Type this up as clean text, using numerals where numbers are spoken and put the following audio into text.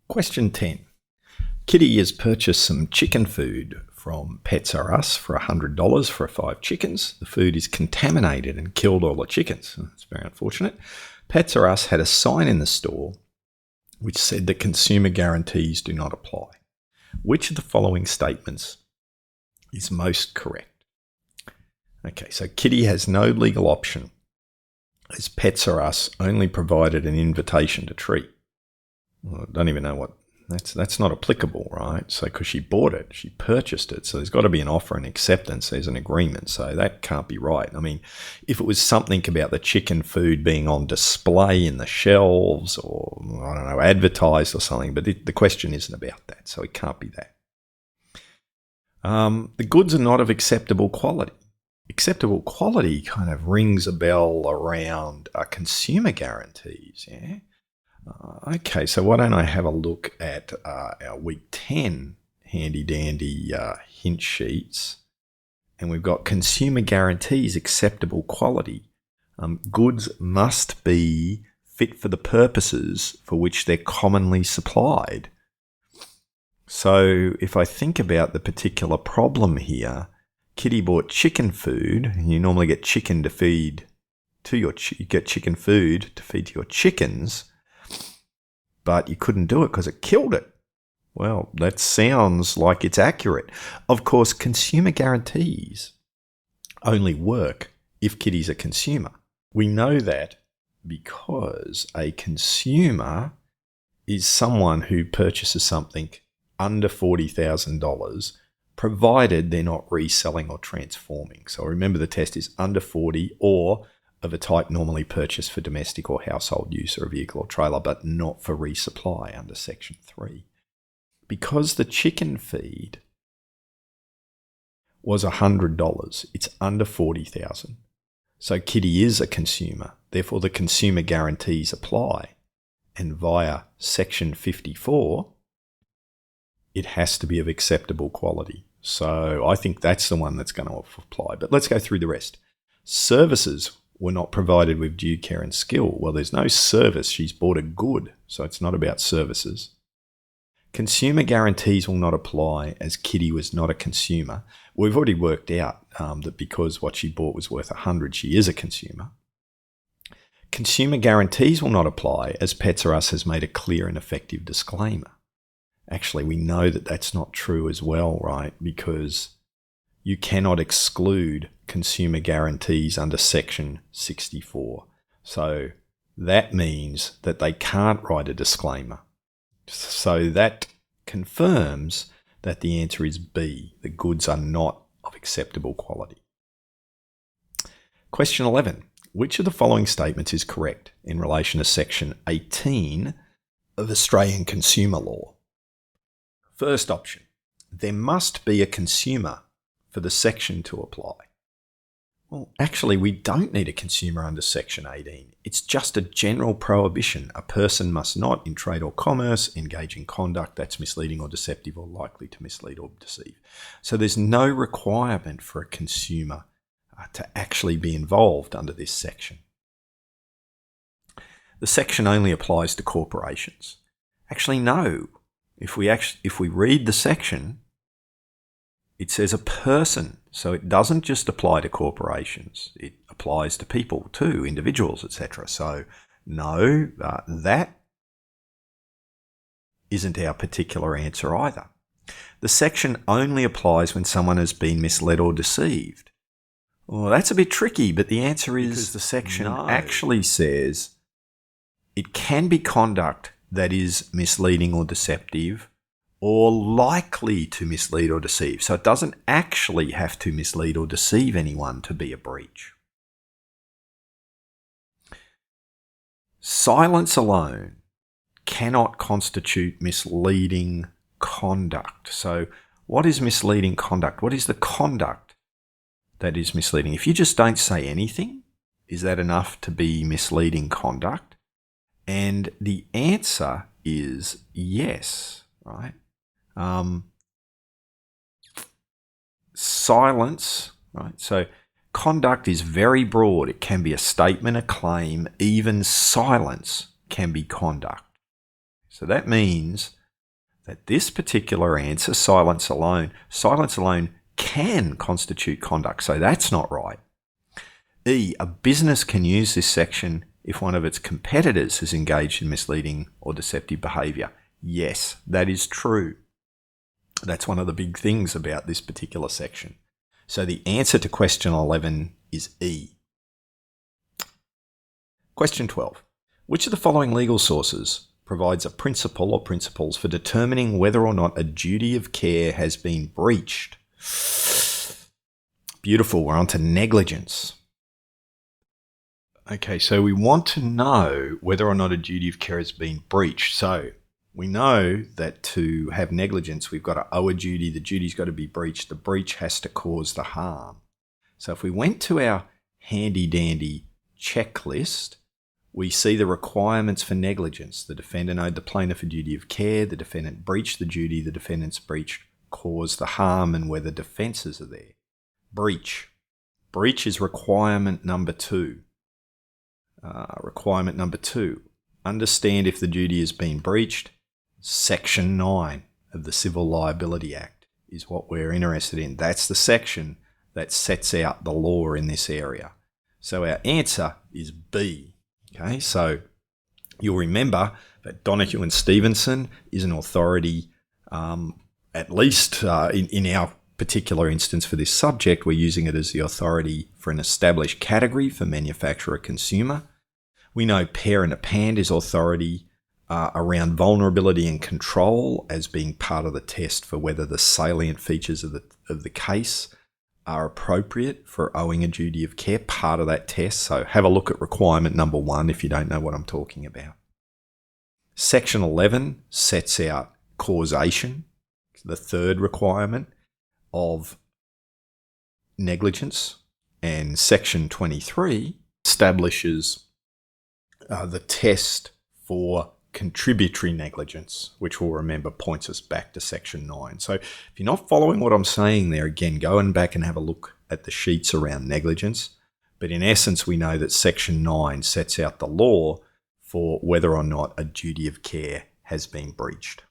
Question 10. Kitty has purchased some chicken food from Pets R Us for $100 for 5 chickens. The food is contaminated and killed all the chickens. That's very unfortunate. Pets R Us had a sign in the store which said that consumer guarantees do not apply. Which of the following statements is most correct? Okay, so Kitty has no legal option as Pets R Us only provided an invitation to treat. Well, I don't even know what, that's not applicable, right? So, because she bought it, she purchased it, so there's got to be an offer and acceptance, there's an agreement, so that can't be right. I mean, if it was something about the chicken food being on display in the shelves or, I don't know, advertised or something, but the question isn't about that, so it can't be that. The goods are not of acceptable quality. Acceptable quality kind of rings a bell around consumer guarantees, yeah? Okay, so why don't I have a look at our week 10 handy dandy hint sheets, and we've got consumer guarantees, acceptable quality. Goods must be fit for the purposes for which they're commonly supplied. So if I think about the particular problem here, Kitty bought chicken food, and you normally get chicken to feed to your you get chicken food to feed to your chickens, but you couldn't do it because it killed it. Well, that sounds like it's accurate. Of course, consumer guarantees only work if Kitty's a consumer. We know that because a consumer is someone who purchases something under $40,000, provided they're not reselling or transforming. So remember, the test is under 40 or of a type normally purchased for domestic or household use or a vehicle or trailer, but not for resupply under Section 3. Because the chicken feed was $100, it's under $40,000. So Kitty is a consumer. Therefore, the consumer guarantees apply. And via Section 54, it has to be of acceptable quality. So I think that's the one that's going to apply. But let's go through the rest. Services were not provided with due care and skill. Well, there's no service. She's bought a good, so it's not about services. Consumer guarantees will not apply as Kitty was not a consumer. We've already worked out that because what she bought was worth $100, she is a consumer. Consumer guarantees will not apply as Pets R Us has made a clear and effective disclaimer. Actually, we know that that's not true as well, right? Because you cannot exclude consumer guarantees under Section 64. So that means that they can't write a disclaimer. So that confirms that the answer is B. The goods are not of acceptable quality. Question 11. Which of the following statements is correct in relation to Section 18 of Australian Consumer Law? First option. There must be a consumer for the section to apply. Well, actually, we don't need a consumer under Section 18. It's just a general prohibition. A person must not, in trade or commerce, engage in conduct that's misleading or deceptive or likely to mislead or deceive. So there's no requirement for a consumer to actually be involved under this section. The section only applies to corporations. Actually, no. If we read the section, it says a person, so it doesn't just apply to corporations. It applies to people too, individuals, etc. So no, that isn't our particular answer either. The section only applies when someone has been misled or deceived. Well, that's a bit tricky, but the answer is because the section actually says it can be conduct that is misleading or deceptive or likely to mislead or deceive. So it doesn't actually have to mislead or deceive anyone to be a breach. Silence alone cannot constitute misleading conduct. So what is misleading conduct? What is the conduct that is misleading? If you just don't say anything, is that enough to be misleading conduct? And the answer is yes, right? Silence, right? So conduct is very broad. It can be a statement, a claim, even silence can be conduct. So that means that this particular answer, silence alone can constitute conduct. So that's not right. E, a business can use this section if one of its competitors has engaged in misleading or deceptive behaviour. Yes, that is true. That's one of the big things about this particular section. So the answer to question 11 is E. Question 12. Which of the following legal sources provides a principle or principles for determining whether or not a duty of care has been breached? Beautiful, we're on to negligence. Okay, so we want to know whether or not a duty of care has been breached. So we know that to have negligence, we've got to owe a duty. The duty's got to be breached. The breach has to cause the harm. So if we went to our handy-dandy checklist, we see the requirements for negligence. The defendant owed the plaintiff a duty of care. The defendant breached the duty. The defendant's breach caused the harm, and whether defences are there. Breach. Breach is requirement number 2. Requirement number 2, understand if the duty has been breached. Section 9 of the Civil Liability Act is what we're interested in. That's the section that sets out the law in this area. So our answer is B. Okay, so you'll remember that Donoghue and Stevenson is an authority, at least in our particular instance for this subject, we're using it as the authority for an established category for manufacturer-consumer. We know Pear and Appand is authority around vulnerability and control as being part of the test for whether the salient features of the case are appropriate for owing a duty of care, part of that test. So have a look at requirement number 1 if you don't know what I'm talking about. Section 11 sets out causation, the third requirement of negligence, and Section 23 establishes the test for contributory negligence, which we'll remember points us back to Section 9. So if you're not following what I'm saying there, again, go back and have a look at the sheets around negligence. But in essence, we know that Section 9 sets out the law for whether or not a duty of care has been breached.